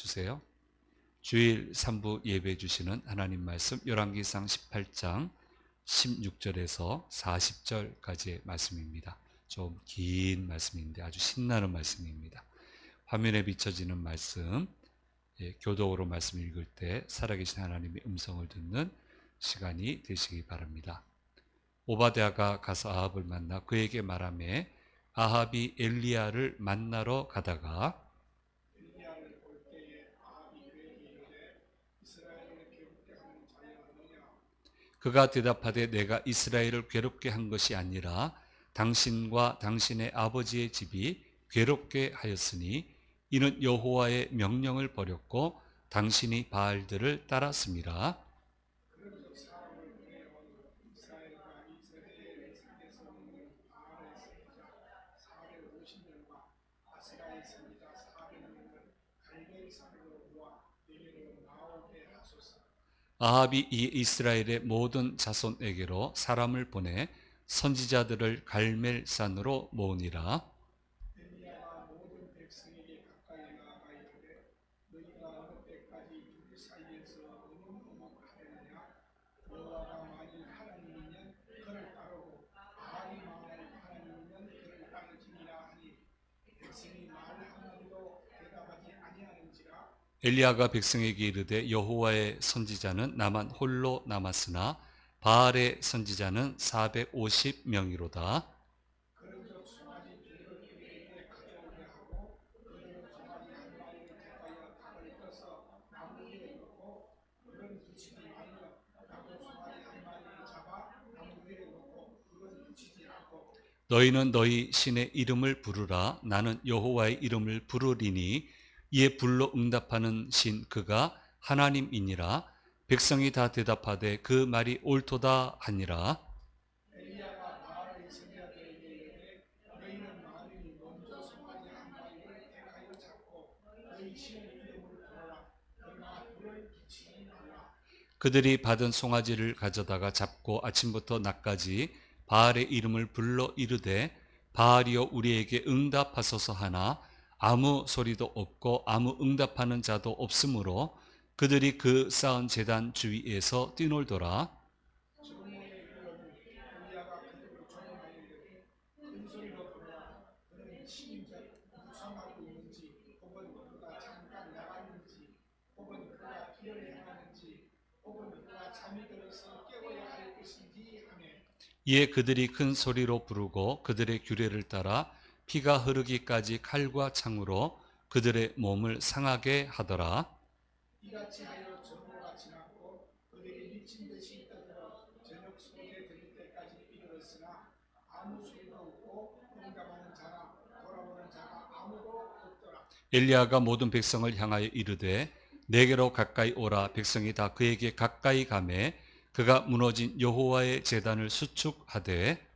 주세요. 주일 3부 예배 주시는 하나님 말씀 열왕기상 18장 16절에서 40절까지의 말씀입니다. 좀 긴 말씀인데 아주 신나는 말씀입니다. 화면에 비춰지는 말씀, 교독으로 말씀 읽을 때 살아계신 하나님의 음성을 듣는 시간이 되시기 바랍니다. 오바댜가 가서 아합을 만나 그에게 말하며 아합이 엘리야를 만나러 가다가 그가 대답하되 내가 이스라엘을 괴롭게 한 것이 아니라 당신과 당신의 아버지의 집이 괴롭게 하였으니 이는 여호와의 명령을 버렸고 당신이 바알들을 따랐습니다. 아합이 이 이스라엘의 모든 자손에게로 사람을 보내 선지자들을 갈멜산으로 모으니라. 엘리야가 백성에게 이르되 여호와의 선지자는 나만 홀로 남았으나 바알의 선지자는 450명이로다. 너희는 너희 신의 이름을 부르라. 나는 여호와의 이름을 부르리니 이에 불로 응답하는 신 그가 하나님이니라. 백성이 다 대답하되 그 말이 옳도다 하니라. 그들이 받은 송아지를 가져다가 잡고 아침부터 낮까지 바알의 이름을 불러 이르되 바알이여 우리에게 응답하소서 하나 아무 소리도 없고 아무 응답하는 자도 없으므로 그들이 그 쌓은 제단 주위에서 뛰놀더라. 이에 그들이 큰 소리로 부르고 그들의 규례를 따라 피가 흐르기까지 칼과 창으로 그들의 몸을 상하게 하더라. 엘리야가 모든 백성을 향하여 이르되 내게로 가까이 오라. 백성이 다 그에게 가까이 가매 그가 무너진 여호와의 제단을 수축하되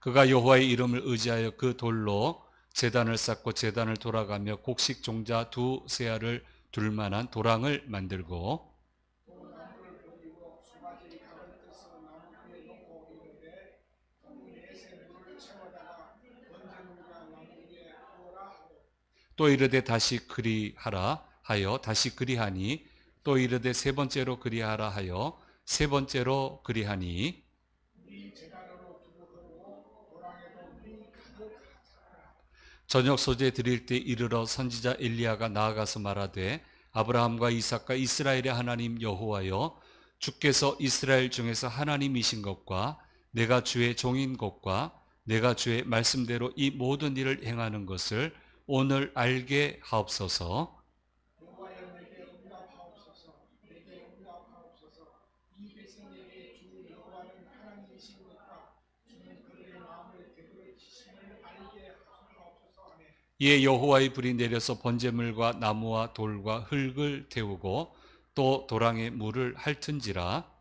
그가 여호와의 이름을 의지하여 그 돌로 제단을 쌓고 제단을 돌아가며 곡식 종자 두세 알을 둘 만한 도랑을 만들고 또 이르되 다시 그리하라 하여 다시 그리하니 또 이르되 세 번째로 그리하라 하여 세 번째로 그리하니 저녁 소재 드릴 때 이르러 선지자 엘리야가 나아가서 말하되 아브라함과 이삭과 이스라엘의 하나님 여호와여 주께서 이스라엘 중에서 하나님이신 것과 내가 주의 종인 것과 내가 주의 말씀대로 이 모든 일을 행하는 것을 오늘 알게 하옵소서. 이에 여호와의 불이 내려서 번제물과 나무와 돌과 흙을 태우고 또 도랑에 물을 핥은지라.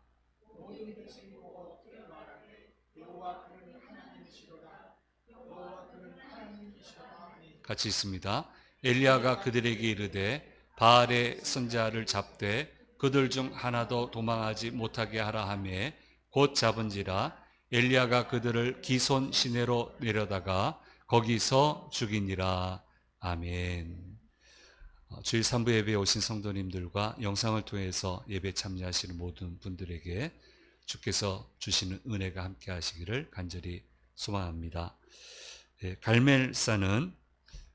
같이 있습니다. 엘리야가 그들에게 이르되 바알의 선자를 잡되 그들 중 하나도 도망하지 못하게 하라 하며 곧 잡은지라 엘리야가 그들을 기손 시내로 내려다가 거기서 죽이니라. 아멘. 주일 3부 예배에 오신 성도님들과 영상을 통해서 예배 참여하시는 모든 분들에게 주께서 주시는 은혜가 함께 하시기를 간절히 소망합니다. 갈멜산은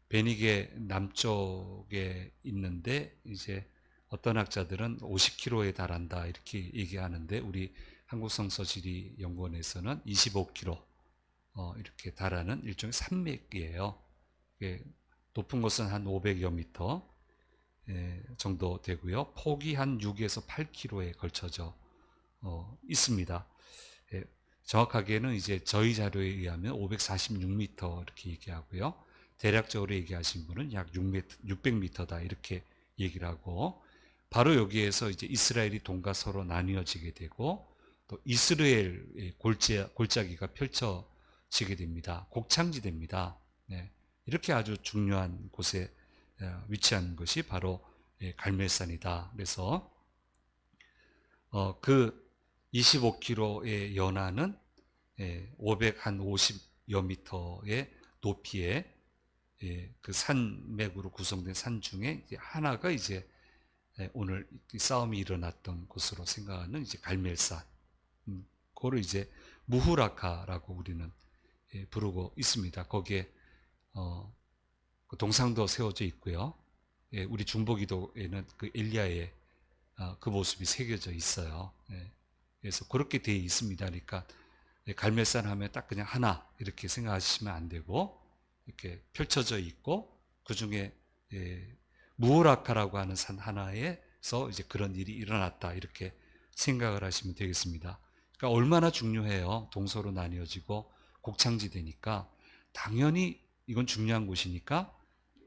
베니게 남쪽에 있는데 이제 어떤 학자들은 50km에 달한다 이렇게 얘기하는데 우리 한국성서지리연구원에서는 25km 이렇게 달하는 일종의 산맥이에요. 높은 곳은 한 500여 미터 정도 되고요. 폭이 한 6에서 8km에 걸쳐져 있습니다. 정확하게는 이제 저희 자료에 의하면 546m 이렇게 얘기하고요. 대략적으로 얘기하신 분은 약 600m다 이렇게 얘기를 하고 바로 여기에서 이제 이스라엘이 동과 서로 나뉘어지게 되고 또 이스라엘 골짜기가 펼쳐지게 됩니다. 곡창지대입니다. 네. 이렇게 아주 중요한 곳에 위치한 것이 바로 갈멜산이다. 그래서 그 25km의 연안은 550여 미터의 높이에 그 산맥으로 구성된 산 중에 하나가 이제 오늘 싸움이 일어났던 곳으로 생각하는 이제 갈멜산. 그거를 이제 무후라카라고 우리는 부르고 있습니다. 거기에 그 동상도 세워져 있고요. 우리 중보기도에는 그 엘리야의 그 모습이 새겨져 있어요. 그래서 그렇게 되어 있습니다. 그러니까 갈멜산 하면 딱 그냥 하나 이렇게 생각하시면 안 되고 이렇게 펼쳐져 있고 그 중에 무후라카라고 하는 산 하나에서 이제 그런 일이 일어났다 이렇게 생각을 하시면 되겠습니다. 그러니까 얼마나 중요해요. 동서로 나뉘어지고 곡창지대니까 당연히 이건 중요한 곳이니까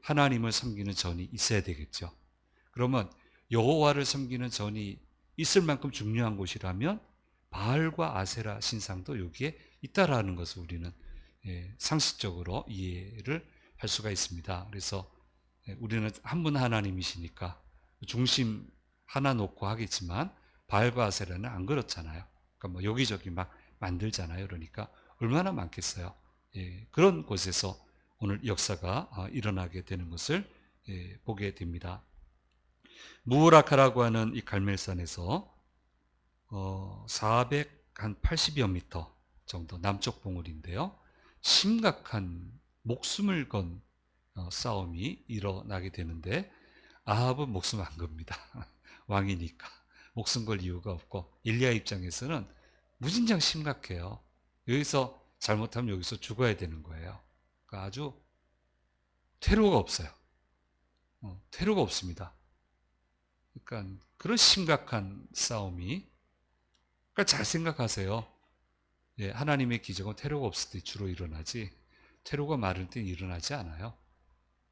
하나님을 섬기는 전이 있어야 되겠죠. 그러면 여호와를 섬기는 전이 있을 만큼 중요한 곳이라면 바알과 아세라 신상도 여기에 있다라는 것을 우리는 상식적으로 이해를 할 수가 있습니다. 그래서 우리는 한 분 하나님이시니까 중심 하나 놓고 하겠지만 바알과 아세라는 안 그렇잖아요. 그러니까 뭐 여기저기 막 만들잖아요. 그러니까 얼마나 많겠어요. 그런 곳에서 오늘 역사가 일어나게 되는 것을 보게 됩니다. 무후라카라고 하는 이 갈멜산에서 480여 미터 정도 남쪽 봉우리인데요. 심각한 목숨을 건 싸움이 일어나게 되는데 아합은 목숨 안 겁니다. 왕이니까 목숨 걸 이유가 없고 엘리야 입장에서는 무진장 심각해요. 여기서 잘못하면 여기서 죽어야 되는 거예요. 그러니까 아주 퇴로가 없어요. 퇴로가 없습니다. 그러니까 그런 심각한 싸움이 그러니까 잘 생각하세요. 하나님의 기적은 퇴로가 없을 때 주로 일어나지 퇴로가 많을 때 일어나지 않아요.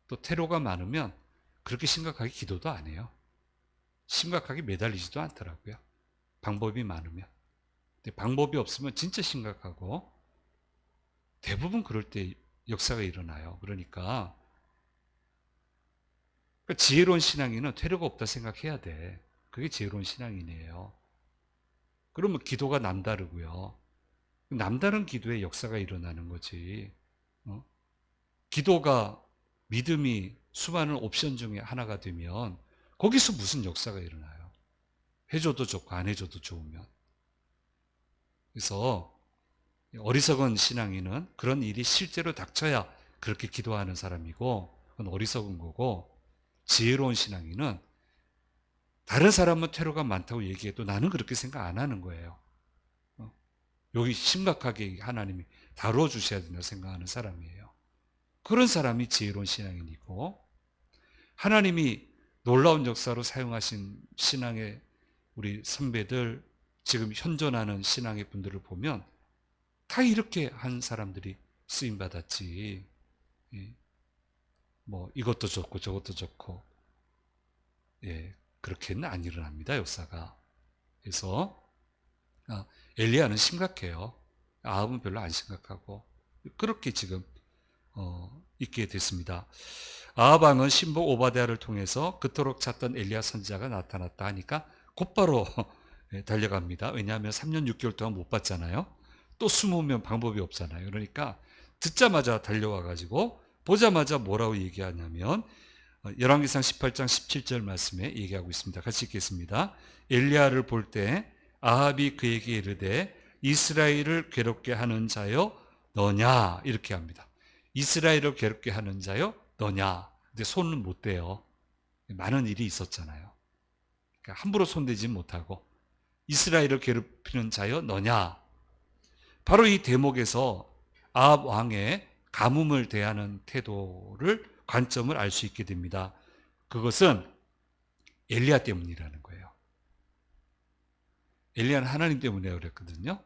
또 퇴로가 많으면 그렇게 심각하게 기도도 안 해요. 심각하게 매달리지도 않더라고요. 방법이 많으면. 근데 방법이 없으면 진짜 심각하고 대부분 그럴 때 역사가 일어나요. 그러니까 지혜로운 신앙인은 퇴로가 없다 생각해야 돼. 그게 지혜로운 신앙인이에요. 그러면 기도가 남다르고요. 남다른 기도에 역사가 일어나는 거지. 기도가 믿음이 수많은 옵션 중에 하나가 되면 거기서 무슨 역사가 일어나요. 해줘도 좋고 안 해줘도 좋으면. 그래서 어리석은 신앙인은 그런 일이 실제로 닥쳐야 그렇게 기도하는 사람이고 그건 어리석은 거고 지혜로운 신앙인은 다른 사람은 퇴로가 많다고 얘기해도 나는 그렇게 생각 안 하는 거예요. 여기 심각하게 하나님이 다뤄주셔야 된다고 생각하는 사람이에요. 그런 사람이 지혜로운 신앙인이고 하나님이 놀라운 역사로 사용하신 신앙의 우리 선배들 지금 현존하는 신앙의 분들을 보면 다 이렇게 한 사람들이 쓰임받았지. 뭐 이것도 좋고 저것도 좋고 그렇게는 안 일어납니다. 역사가. 그래서 엘리야는 심각해요. 아합은 별로 안 심각하고 그렇게 지금 있게 됐습니다. 아합 왕은 신복 오바댜를 통해서 그토록 찾던 엘리야 선지자가 나타났다 하니까 곧바로 달려갑니다. 왜냐하면 3년 6개월 동안 못 봤잖아요. 또 숨으면 방법이 없잖아요. 그러니까 듣자마자 달려와 가지고 보자마자 뭐라고 얘기하냐면 열왕기상 18장 17절 말씀에 얘기하고 있습니다. 같이 읽겠습니다. 엘리야를 볼 때 아합이 그에게 이르되 이스라엘을 괴롭게 하는 자여 너냐 이렇게 합니다. 이스라엘을 괴롭게 하는 자여 너냐. 근데 손은 못 대요. 많은 일이 있었잖아요. 그러니까 함부로 손대지 못하고 이스라엘을 괴롭히는 자여 너냐. 바로 이 대목에서 아합 왕의 가뭄을 대하는 태도를 관점을 알 수 있게 됩니다. 그것은 엘리야 때문이라는 거예요. 엘리야는 하나님 때문에 그랬거든요.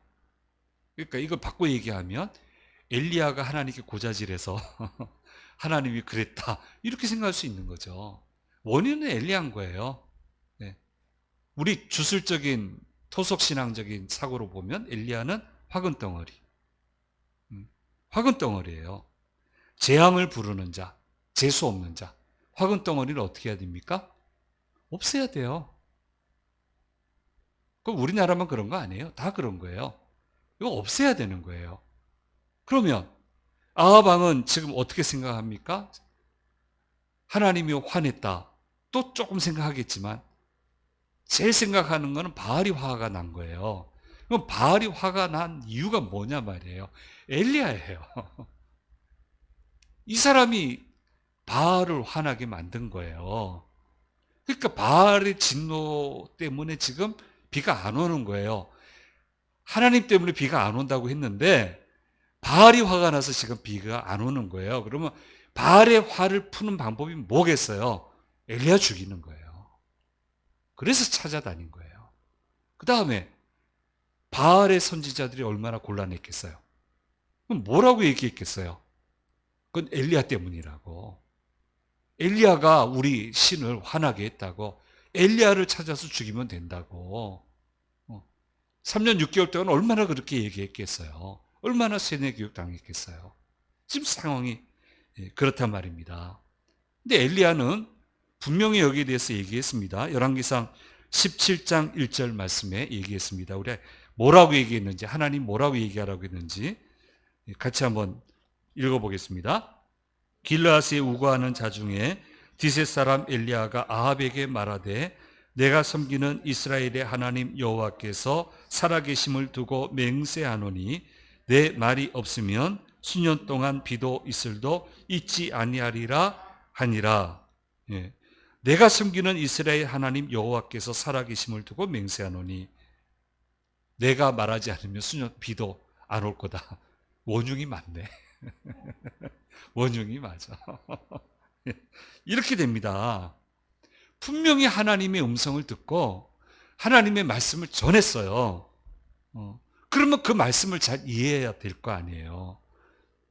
그러니까 이걸 바꿔 얘기하면 엘리야가 하나님께 고자질해서 하나님이 그랬다 이렇게 생각할 수 있는 거죠. 원인은 엘리야인 거예요. 네. 우리 주술적인 토속신앙적인 사고로 보면 엘리야는 화근덩어리, 화근덩어리예요. 재앙을 부르는 자, 재수 없는 자. 화근덩어리를 어떻게 해야 됩니까? 없애야 돼요. 그럼 우리나라만 그런 거 아니에요? 다 그런 거예요. 이거 없애야 되는 거예요. 그러면 아합 왕은 지금 어떻게 생각합니까? 하나님이 화냈다. 또 조금 생각하겠지만 제일 생각하는 거는 바알이 화가 난 거예요. 그럼 바알이 화가 난 이유가 뭐냐 말이에요. 엘리야예요. 이 사람이 바알을 화나게 만든 거예요. 그러니까 바알의 진노 때문에 지금 비가 안 오는 거예요. 하나님 때문에 비가 안 온다고 했는데 바알이 화가 나서 지금 비가 안 오는 거예요. 그러면 바알의 화를 푸는 방법이 뭐겠어요? 엘리야 죽이는 거예요. 그래서 찾아다닌 거예요. 그 다음에 바알의 선지자들이 얼마나 곤란했겠어요. 그럼 뭐라고 얘기했겠어요? 그건 엘리야 때문이라고. 엘리야가 우리 신을 화나게 했다고. 엘리야를 찾아서 죽이면 된다고. 3년 6개월 동안 얼마나 그렇게 얘기했겠어요. 얼마나 세뇌 교육 당했겠어요. 지금 상황이 그렇단 말입니다. 근데 엘리야는 분명히 여기에 대해서 얘기했습니다. 열왕기상 17장 1절 말씀에 얘기했습니다. 우리 뭐라고 얘기했는지, 하나님 뭐라고 얘기하라고 했는지 같이 한번 읽어보겠습니다. 길르앗에 우거하는 자 중에 디셋 사람 엘리야가 아합에게 말하되 내가 섬기는 이스라엘의 하나님 여호와께서 살아계심을 두고 맹세하노니 내 말이 없으면 수년 동안 비도 이슬도 있지 아니하리라 하니라. 예. 내가 섬기는 이스라엘 하나님 여호와께서 살아계심을 두고 맹세하노니 내가 말하지 않으면 수년 비도 안 올 거다. 원흉이 맞네. 원흉이 맞아. 이렇게 됩니다. 분명히 하나님의 음성을 듣고 하나님의 말씀을 전했어요. 그러면 그 말씀을 잘 이해해야 될 거 아니에요.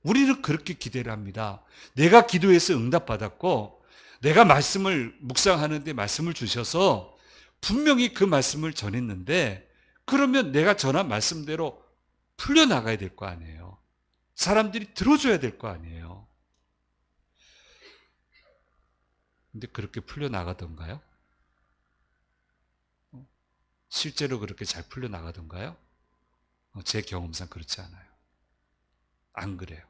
우리는 그렇게 기대를 합니다. 내가 기도해서 응답받았고 내가 말씀을 묵상하는데 말씀을 주셔서 분명히 그 말씀을 전했는데 그러면 내가 전한 말씀대로 풀려나가야 될 거 아니에요. 사람들이 들어줘야 될 거 아니에요. 근데 그렇게 풀려나가던가요? 실제로 그렇게 잘 풀려나가던가요? 제 경험상 그렇지 않아요. 안 그래요.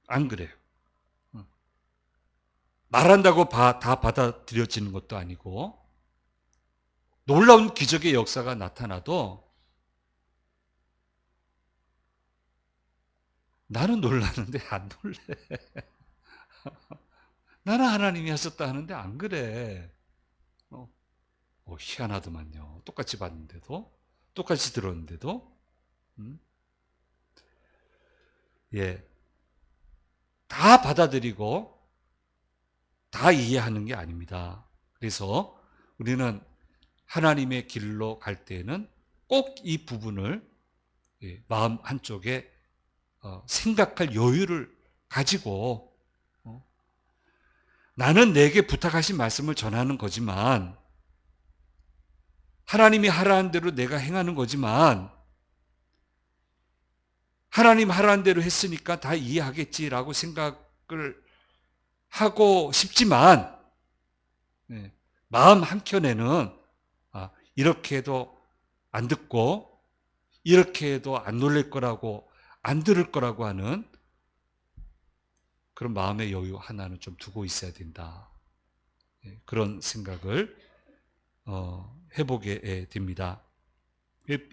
안 그래요. 말한다고 다 받아들여지는 것도 아니고 놀라운 기적의 역사가 나타나도 나는 놀라는데 안 놀래. 나는 하나님이 하셨다 하는데 안 그래. 희한하더만요. 똑같이 봤는데도, 똑같이 들었는데도, 예, 다 받아들이고 다 이해하는 게 아닙니다. 그래서 우리는 하나님의 길로 갈 때에는 꼭 이 부분을 마음 한쪽에 생각할 여유를 가지고 나는 내게 부탁하신 말씀을 전하는 거지만 하나님이 하라는 대로 내가 행하는 거지만 하나님 하라는 대로 했으니까 다 이해하겠지라고 생각을 하고 싶지만 예, 마음 한켠에는 이렇게 해도 안 듣고 이렇게 해도 안 놀랄 거라고 안 들을 거라고 하는 그런 마음의 여유 하나는 좀 두고 있어야 된다. 예, 그런 생각을 해보게 됩니다.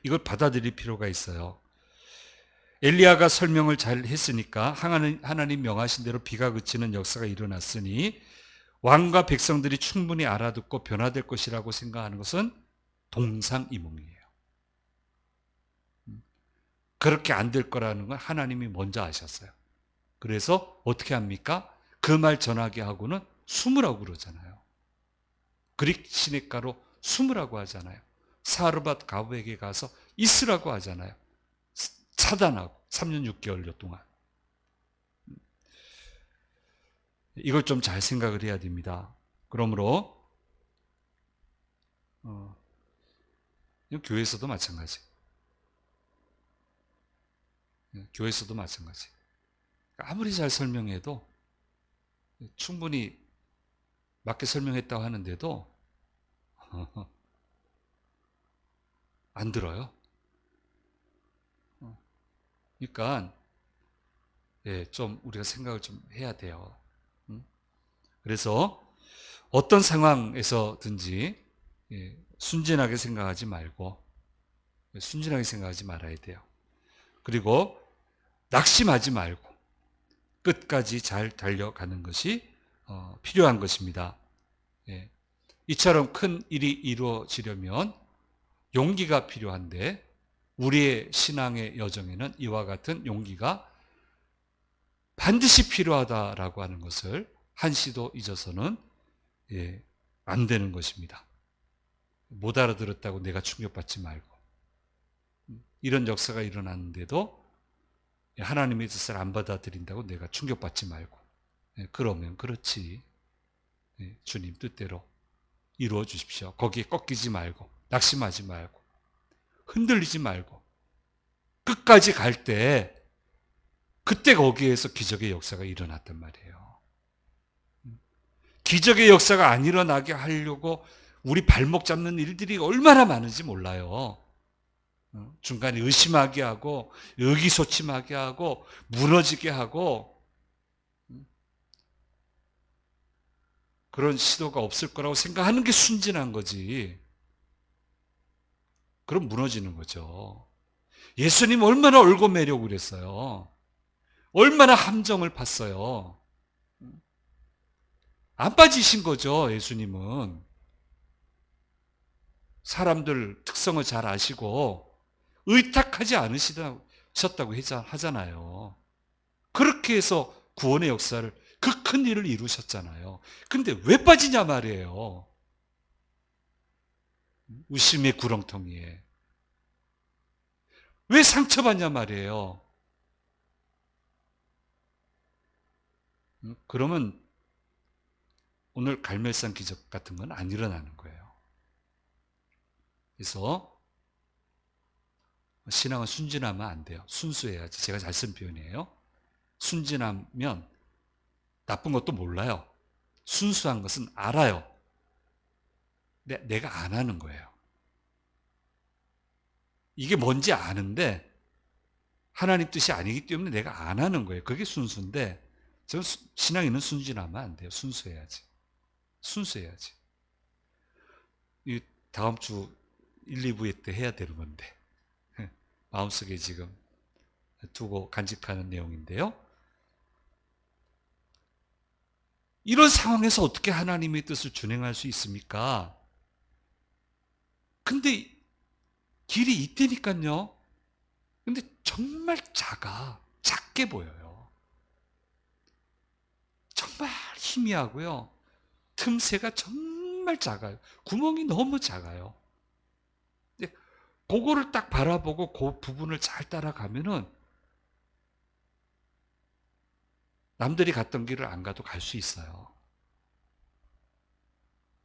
이걸 받아들일 필요가 있어요. 엘리야가 설명을 잘 했으니까 하나님 명하신 대로 비가 그치는 역사가 일어났으니 왕과 백성들이 충분히 알아듣고 변화될 것이라고 생각하는 것은 동상이몽이에요. 그렇게 안 될 거라는 건 하나님이 먼저 아셨어요. 그래서 어떻게 합니까? 그 말 전하게 하고는 숨으라고 그러잖아요. 그릭 시냇가로 숨으라고 하잖아요. 사르밧 가브에게 가서 있으라고 하잖아요. 차단하고 3년 6개월여 동안. 이걸 좀 잘 생각을 해야 됩니다. 그러므로 교회에서도 마찬가지. 교회에서도 마찬가지. 아무리 잘 설명해도 충분히 맞게 설명했다고 하는데도 안 들어요. 그러니까 좀 우리가 생각을 좀 해야 돼요. 그래서 어떤 상황에서든지 순진하게 생각하지 말고 순진하게 생각하지 말아야 돼요. 그리고 낙심하지 말고 끝까지 잘 달려가는 것이 필요한 것입니다. 이처럼 큰 일이 이루어지려면 용기가 필요한데 우리의 신앙의 여정에는 이와 같은 용기가 반드시 필요하다라고 하는 것을 한시도 잊어서는 안 되는 것입니다. 못 알아들었다고 내가 충격받지 말고 이런 역사가 일어났는데도 하나님의 뜻을 안 받아들인다고 내가 충격받지 말고 그러면 그렇지 주님 뜻대로 이루어 주십시오. 거기에 꺾이지 말고 낙심하지 말고 흔들리지 말고 끝까지 갈 때 그때 거기에서 기적의 역사가 일어났단 말이에요. 기적의 역사가 안 일어나게 하려고 우리 발목 잡는 일들이 얼마나 많은지 몰라요. 중간에 의심하게 하고 의기소침하게 하고 무너지게 하고 그런 시도가 없을 거라고 생각하는 게 순진한 거지. 그럼 무너지는 거죠. 예수님 얼마나 얼고매려고 그랬어요. 얼마나 함정을 팠어요. 안 빠지신 거죠, 예수님은. 사람들 특성을 잘 아시고 의탁하지 않으셨다고 하잖아요. 그렇게 해서 구원의 역사를 그 큰 일을 이루셨잖아요. 근데 왜 빠지냐 말이에요. 의심의 구렁텅이에. 왜 상처받냐 말이에요. 그러면 오늘 갈멜산 기적 같은 건 안 일어나는 거예요. 그래서 신앙은 순진하면 안 돼요. 순수해야지. 제가 잘 쓴 표현이에요. 순진하면 나쁜 것도 몰라요. 순수한 것은 알아요. 근데 내가 안 하는 거예요. 이게 뭔지 아는데 하나님 뜻이 아니기 때문에 내가 안 하는 거예요. 그게 순수인데 저 신앙인은 순진하면 안 돼요. 순수해야지. 순수해야지. 이 다음 주 1, 2부 때 해야 되는 건데 마음속에 지금 두고 간직하는 내용인데요. 이런 상황에서 어떻게 하나님의 뜻을 준행할 수 있습니까? 근데 길이 있다니까요. 근데 정말 작게 보여요. 정말 희미하고요. 틈새가 정말 작아요. 구멍이 너무 작아요. 근데 그거를 딱 바라보고 그 부분을 잘 따라가면은 남들이 갔던 길을 안 가도 갈 수 있어요.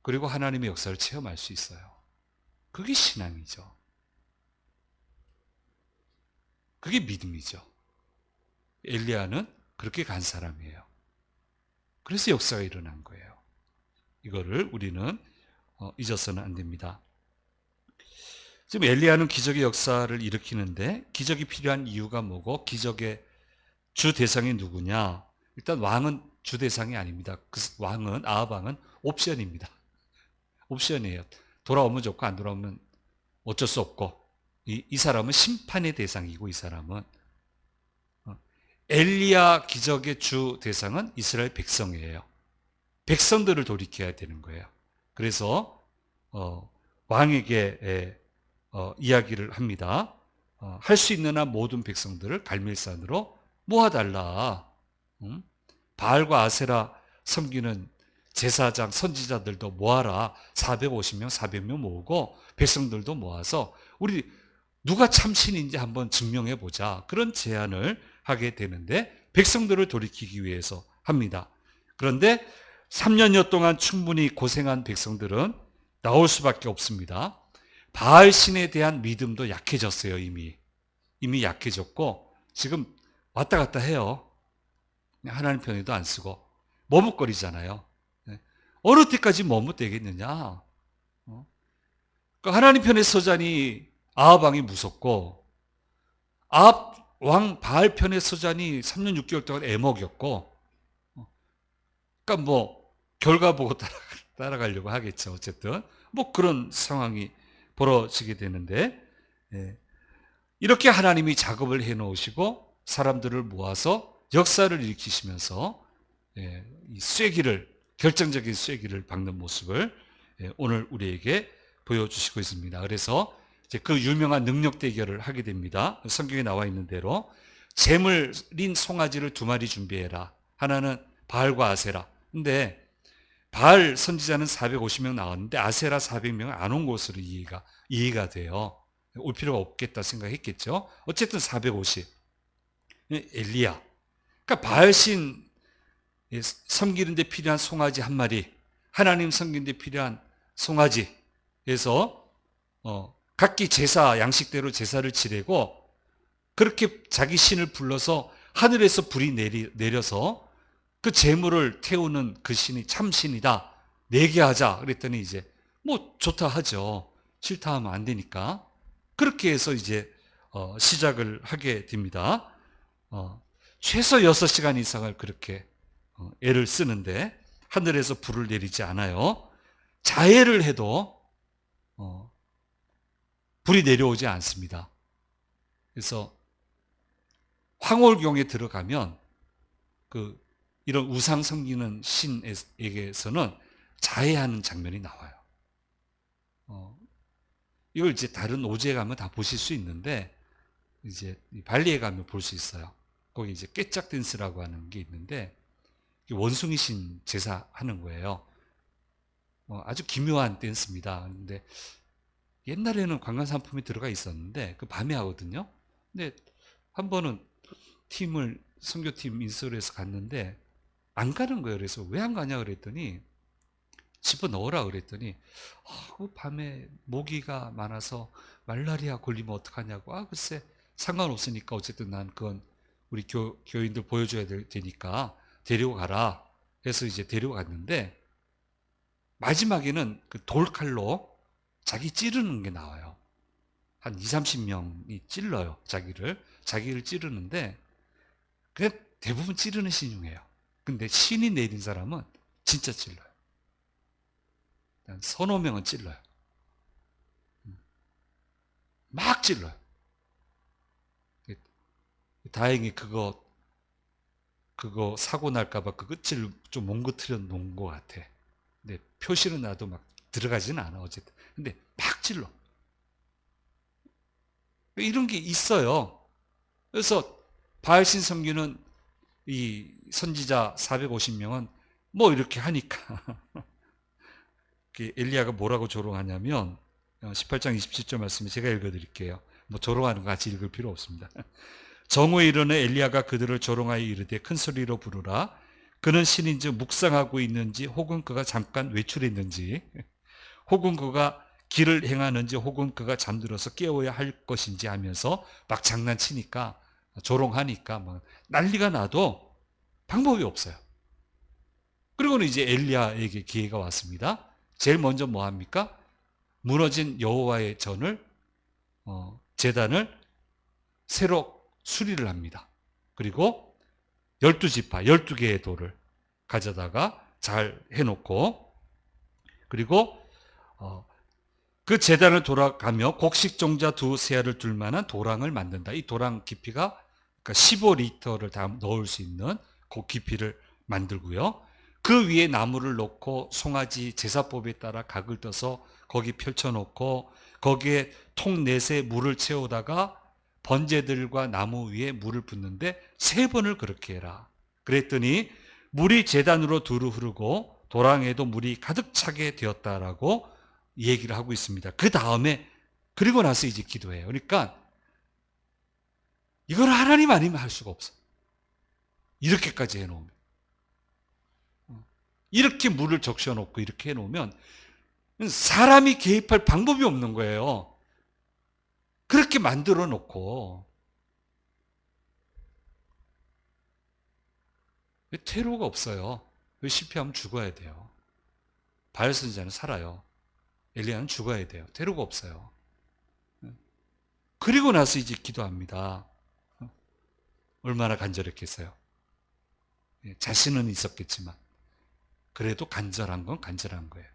그리고 하나님의 역사를 체험할 수 있어요. 그게 신앙이죠. 그게 믿음이죠. 엘리야는 그렇게 간 사람이에요. 그래서 역사가 일어난 거예요. 이거를 우리는 잊어서는 안 됩니다. 지금 엘리야는 기적의 역사를 일으키는데 기적이 필요한 이유가 뭐고 기적의 주 대상이 누구냐? 일단 왕은 주 대상이 아닙니다. 그 왕은 아합 왕은 옵션입니다. 옵션이에요. 돌아오면 좋고 안 돌아오면 어쩔 수 없고 이 사람은 심판의 대상이고 이 사람은 엘리야 기적의 주 대상은 이스라엘 백성이에요. 백성들을 돌이켜야 되는 거예요. 그래서 왕에게 이야기를 합니다. 할 수 있는 한 모든 백성들을 갈멜산으로 모아달라. 바알과 아세라 섬기는 제사장 선지자들도 모아라. 450명 400명 모으고 백성들도 모아서 우리 누가 참신인지 한번 증명해 보자. 그런 제안을 하게 되는데 백성들을 돌이키기 위해서 합니다. 그런데 3년여 동안 충분히 고생한 백성들은 나올 수밖에 없습니다. 바알 신에 대한 믿음도 약해졌어요. 이미 약해졌고 지금 왔다 갔다 해요. 하나님 편에도 안 쓰고 머뭇거리잖아요. 어느 때까지 머뭇대겠느냐? 그러니까 하나님 편에 서자니 아합 왕이 무섭고 아합 왕 바알 편에 서자니 3년 6개월 동안 애먹였고 그러니까 뭐 결과 보고 따라가려고 하겠죠. 어쨌든 뭐 그런 상황이 벌어지게 되는데 이렇게 하나님이 작업을 해놓으시고 사람들을 모아서 역사를 일으키시면서 이 결정적인 쐐기를 박는 모습을 오늘 우리에게 보여주시고 있습니다. 그래서 이제 그 유명한 능력 대결을 하게 됩니다. 성경에 나와 있는 대로 재물인 송아지를 2마리 준비해라. 하나는 바알과 아세라. 근데 바알 선지자는 450명 나왔는데 아세라 400명 안 온 것으로 이해가 돼요. 올 필요가 없겠다 생각했겠죠. 어쨌든 450. 엘리야. 그러니까 바알신 섬기는 데 필요한 송아지 1마리, 하나님 섬기는 데 필요한 송아지에서 각기 제사 양식대로 제사를 지내고 그렇게 자기 신을 불러서 하늘에서 불이 내려서 그 재물을 태우는 그 신이 참 신이다. 내게 하자. 그랬더니 이제 뭐 좋다 하죠. 싫다 하면 안 되니까. 그렇게 해서 이제 시작을 하게 됩니다. 최소 6시간 이상을 그렇게 애를 쓰는데 하늘에서 불을 내리지 않아요. 자해를 해도 불이 내려오지 않습니다. 그래서 황홀경에 들어가면 이런 우상 섬기는 신에게서는 자해하는 장면이 나와요. 이걸 이제 다른 오지에 가면 다 보실 수 있는데 이제 발리에 가면 볼 수 있어요. 거기 이제 깨짝 댄스라고 하는 게 있는데 원숭이 신 제사하는 거예요. 아주 기묘한 댄스입니다. 근데 옛날에는 관광상품이 들어가 있었는데 그 밤에 하거든요. 근데 한 번은 선교팀 인솔 해서 갔는데 안 가는 거예요. 그래서 왜 안 가냐 그랬더니 집어넣으라 그랬더니 그 밤에 모기가 많아서 말라리아 걸리면 어떡하냐고. 글쎄 상관없으니까 어쨌든 난 그건 우리 교인들 보여줘야 되니까 데리고 가라 해서 이제 데리고 갔는데 마지막에는 그 돌칼로 자기 찌르는 게 나와요. 한 20-30명이 찔러요. 자기를 찌르는데 그냥 대부분 찌르는 신용이에요. 근데 신이 내린 사람은 진짜 찔러요. 한 3-4명은 찔러요. 막 찔러요. 다행히 그거 사고 날까봐 그 끝을 좀 몽긋트려 놓은 것 같아. 근데 표시는 나도 막 들어가지는 않아 어쨌든. 근데 막 찔러. 이런 게 있어요. 그래서 바알신 섬기는 이 선지자 450명은 뭐 이렇게 하니까 엘리야가 뭐라고 조롱하냐면 18장 27절 말씀에 제가 읽어드릴게요. 뭐 조롱하는 거 같이 읽을 필요 없습니다. 정오에 이르는 엘리야가 그들을 조롱하여 이르되 큰 소리로 부르라. 그는 신인지 묵상하고 있는지 혹은 그가 잠깐 외출했는지 혹은 그가 길을 행하는지 혹은 그가 잠들어서 깨워야 할 것인지 하면서 막 장난치니까 조롱하니까 막 난리가 나도 방법이 없어요. 그리고는 이제 엘리야에게 기회가 왔습니다. 제일 먼저 뭐 합니까? 무너진 여호와의 전을 제단을 새로 수리를 합니다. 그리고 12지파 12개의 돌을 가져다가 잘 해놓고, 그리고 그 제단을 돌아가며 곡식종자 두 세알을 둘 만한 도랑을 만든다. 이 도랑 깊이가 그러니까 15리터를 다 넣을 수 있는 그 깊이를 만들고요. 그 위에 나무를 놓고 송아지 제사법에 따라 각을 떠서 거기 펼쳐놓고 거기에 통 넷에 물을 채우다가 번제들과 나무 위에 물을 붓는데 3번을 그렇게 해라. 그랬더니 물이 제단으로 두루 흐르고 도랑에도 물이 가득 차게 되었다라고 얘기를 하고 있습니다. 그 다음에 그리고 나서 이제 기도해요. 그러니까 이걸 하나님 아니면 할 수가 없어. 이렇게까지 해놓으면, 이렇게 물을 적셔놓고 이렇게 해놓으면 사람이 개입할 방법이 없는 거예요. 그렇게 만들어 놓고 퇴로가 없어요. 실패하면 죽어야 돼요. 바알 선지자는 살아요. 엘리야는 죽어야 돼요. 퇴로가 없어요. 그리고 나서 이제 기도합니다. 얼마나 간절했겠어요. 자신은 있었겠지만 그래도 간절한 건 간절한 거예요.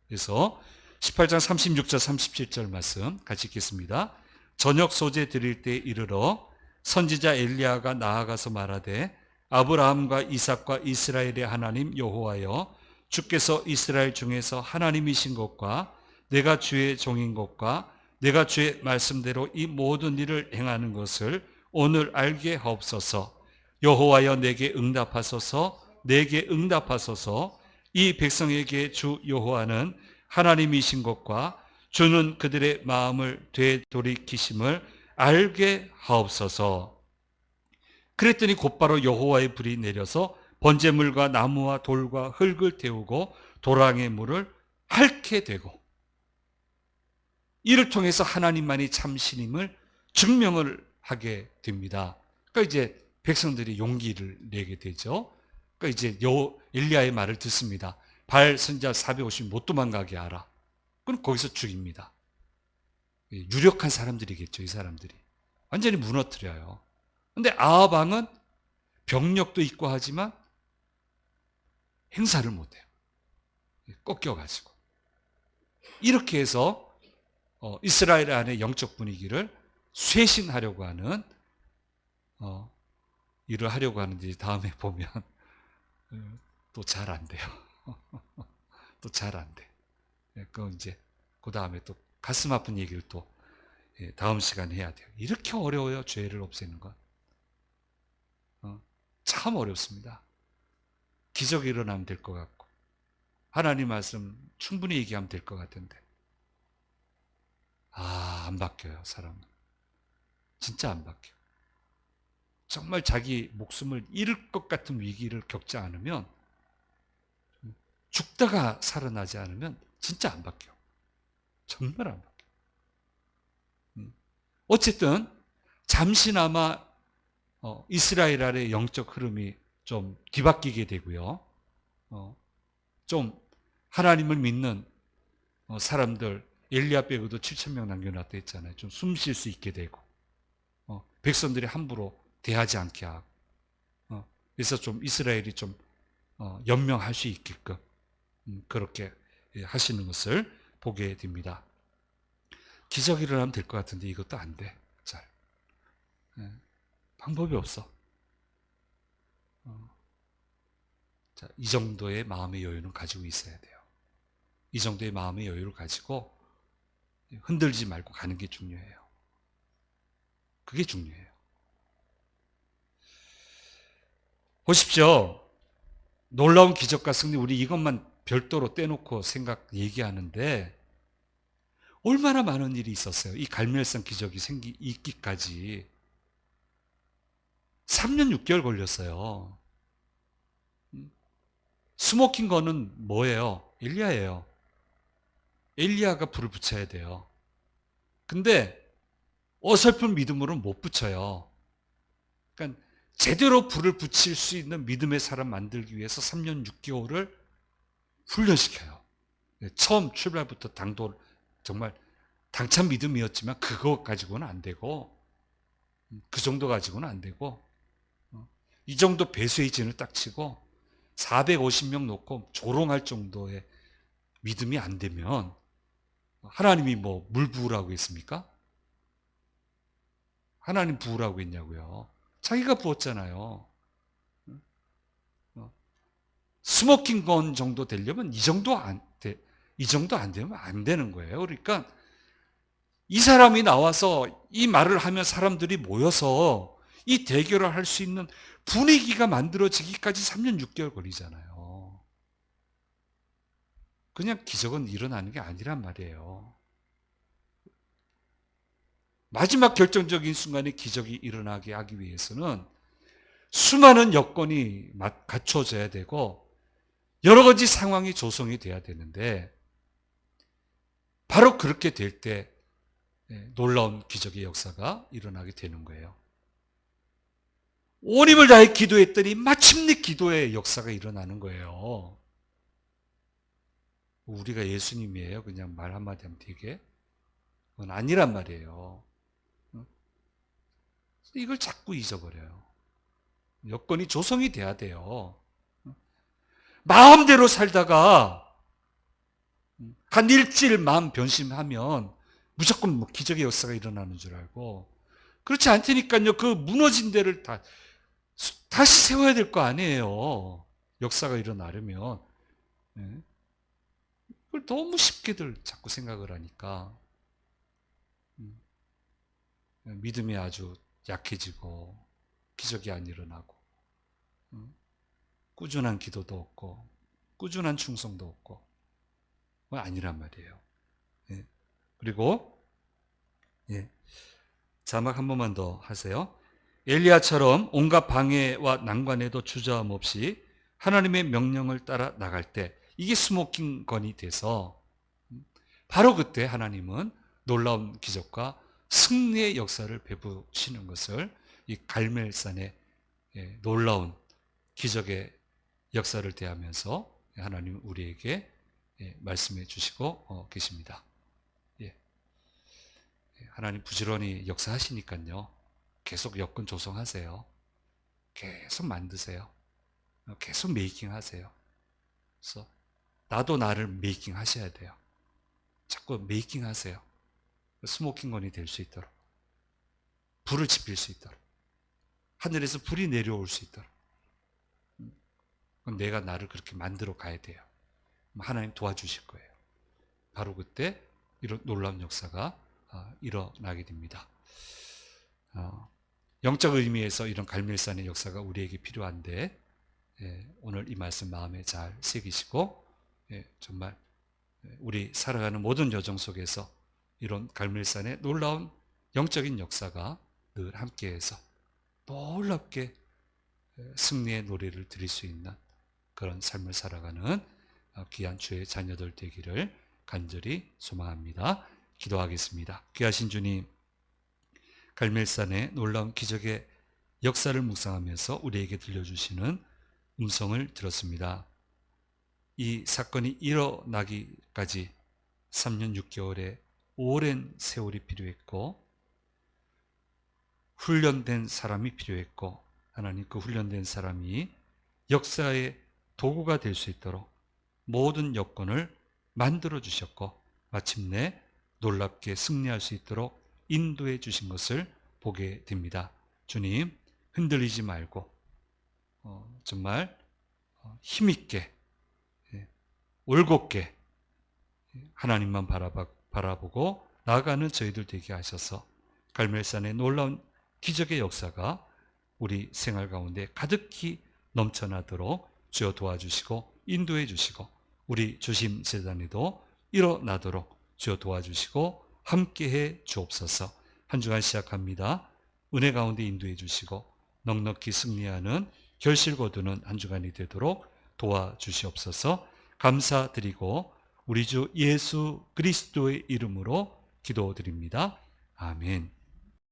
그래서 18장 36절 37절 말씀 같이 읽겠습니다. 저녁 소재 드릴 때 이르러 선지자 엘리야가 나아가서 말하되 아브라함과 이삭과 이스라엘의 하나님 여호와여, 주께서 이스라엘 중에서 하나님이신 것과 내가 주의 종인 것과 내가 주의 말씀대로 이 모든 일을 행하는 것을 오늘 알게 하옵소서. 여호와여, 내게 응답하소서. 내게 응답하소서. 이 백성에게 주 여호와는 하나님이신 것과 주는 그들의 마음을 되돌이키심을 알게 하옵소서. 그랬더니 곧바로 여호와의 불이 내려서 번제물과 나무와 돌과 흙을 태우고 도랑의 물을 핥게 되고, 이를 통해서 하나님만이 참신임을 증명을 하게 됩니다. 그러니까 이제 백성들이 용기를 내게 되죠. 그러니까 이제 엘리야의 말을 듣습니다. 바알 선지자 450 못 도망가게 하라. 그럼 거기서 죽입니다. 유력한 사람들이겠죠, 이 사람들이. 완전히 무너뜨려요. 근데 아합 왕은 병력도 있고 하지만 행사를 못해요. 꺾여가지고. 이렇게 해서 이스라엘 안의 영적 분위기를 쇄신하려고 하는 일을 하려고 하는데, 다음에 보면 또 잘 안 돼요. 또 잘 안 돼. 그건 이제 그 다음에 또 가슴 아픈 얘기를 또 다음 시간에 해야 돼요. 이렇게 어려워요, 죄를 없애는 건. 참 어렵습니다. 기적이 일어나면 될 것 같고 하나님 말씀 충분히 얘기하면 될 것 같은데 안 바뀌어요. 사람은 진짜 안 바뀌어요. 정말 자기 목숨을 잃을 것 같은 위기를 겪지 않으면, 죽다가 살아나지 않으면 진짜 안 바뀌어. 정말 안 바뀌어. 어쨌든 잠시나마 이스라엘 아래 영적 흐름이 좀 뒤바뀌게 되고요. 좀 하나님을 믿는 사람들, 엘리야 빼고도 7,000명 남겨놨다 했잖아요. 좀 숨 쉴 수 있게 되고, 백성들이 함부로 대하지 않게 하고, 그래서 좀 이스라엘이 좀 연명할 수 있게끔 그렇게 하시는 것을 보게 됩니다. 기적이 일어나면 될 것 같은데 이것도 안 돼. 잘. 방법이 없어. 자, 이 정도의 마음의 여유는 가지고 있어야 돼요. 이 정도의 마음의 여유를 가지고 흔들지 말고 가는 게 중요해요. 그게 중요해요. 보십시오. 놀라운 기적과 승리, 우리 이것만 별도로 떼놓고 얘기하는데 얼마나 많은 일이 있었어요. 이 갈멜산 기적이 있기까지 3년 6개월 걸렸어요. 스모킹 건은 뭐예요? 엘리야예요. 엘리야가 불을 붙여야 돼요. 근데 어설픈 믿음으로는 못 붙여요. 그러니까 제대로 불을 붙일 수 있는 믿음의 사람 만들기 위해서 3년 6개월을 훈련시켜요. 처음 출발부터 당도 정말 당찬 믿음이었지만 그거 가지고는 안 되고, 그 정도 가지고는 안 되고, 이 정도 배수의 진을 딱 치고 450명 놓고 조롱할 정도의 믿음이 안 되면 하나님이 뭐 물 부으라고 했습니까? 하나님 부으라고 했냐고요. 자기가 부었잖아요. 스모킹 건 정도 되려면 이 정도 안 되면 안 되는 거예요. 그러니까 이 사람이 나와서 이 말을 하면 사람들이 모여서 이 대결을 할 수 있는 분위기가 만들어지기까지 3년 6개월 걸리잖아요. 그냥 기적은 일어나는 게 아니란 말이에요. 마지막 결정적인 순간에 기적이 일어나게 하기 위해서는 수많은 여건이 갖춰져야 되고 여러 가지 상황이 조성이 돼야 되는데, 바로 그렇게 될 때 놀라운 기적의 역사가 일어나게 되는 거예요. 온 힘을 다해 기도했더니 마침내 기도의 역사가 일어나는 거예요. 우리가 예수님이에요? 그냥 말 한마디 하면 되게? 그건 아니란 말이에요. 이걸 자꾸 잊어버려요. 여건이 조성이 돼야 돼요. 마음대로 살다가 한 일주일 마음 변심하면 무조건 뭐 기적의 역사가 일어나는 줄 알고, 그렇지 않다니까요. 그 무너진 데를 다시 세워야 될 거 아니에요. 역사가 일어나려면. 그걸 너무 쉽게들 자꾸 생각을 하니까 믿음이 아주 약해지고 기적이 안 일어나고 꾸준한 기도도 없고 꾸준한 충성도 없고 그건 아니란 말이에요. 그리고 자막 한 번만 더 하세요. 엘리야처럼 온갖 방해와 난관에도 주저함 없이 하나님의 명령을 따라 나갈 때 이게 스모킹 건이 돼서 바로 그때 하나님은 놀라운 기적과 승리의 역사를 베푸시는 것을 이 갈멜산의 놀라운 기적의 역사를 대하면서 하나님 우리에게 말씀해 주시고 계십니다. 하나님 부지런히 역사하시니까요. 계속 여건 조성하세요. 계속 만드세요. 계속 메이킹 하세요. 그래서 나도 나를 메이킹 하셔야 돼요. 자꾸 메이킹 하세요. 스모킹건이 될 수 있도록, 불을 지필 수 있도록, 하늘에서 불이 내려올 수 있도록. 그럼 내가 나를 그렇게 만들어 가야 돼요. 하나님 도와주실 거예요. 바로 그때 이런 놀라운 역사가 일어나게 됩니다. 영적 의미에서 이런 갈멜산의 역사가 우리에게 필요한데, 오늘 이 말씀 마음에 잘 새기시고 정말 우리 살아가는 모든 여정 속에서 이런 갈멜산의 놀라운 영적인 역사가 늘 함께해서 놀랍게 승리의 노래를 드릴 수 있는 그런 삶을 살아가는 귀한 주의 자녀들 되기를 간절히 소망합니다. 기도하겠습니다. 귀하신 주님, 갈멜산의 놀라운 기적의 역사를 묵상하면서 우리에게 들려주시는 음성을 들었습니다. 이 사건이 일어나기까지 3년 6개월의 오랜 세월이 필요했고 훈련된 사람이 필요했고, 하나님 그 훈련된 사람이 역사의 도구가 될 수 있도록 모든 여건을 만들어 주셨고 마침내 놀랍게 승리할 수 있도록 인도해 주신 것을 보게 됩니다. 주님, 흔들리지 말고 정말 힘있게 올곧게 하나님만 바라보고 나아가는 저희들 되게 하셔서 갈멜산의 놀라운 기적의 역사가 우리 생활 가운데 가득히 넘쳐나도록 주여 도와주시고 인도해 주시고, 우리 주심 재단에도 일어나도록 주여 도와주시고 함께해 주옵소서. 한 주간 시작합니다. 은혜 가운데 인도해 주시고 넉넉히 승리하는 결실 거두는 한 주간이 되도록 도와주시옵소서. 감사드리고 우리 주 예수 그리스도의 이름으로 기도드립니다. 아멘.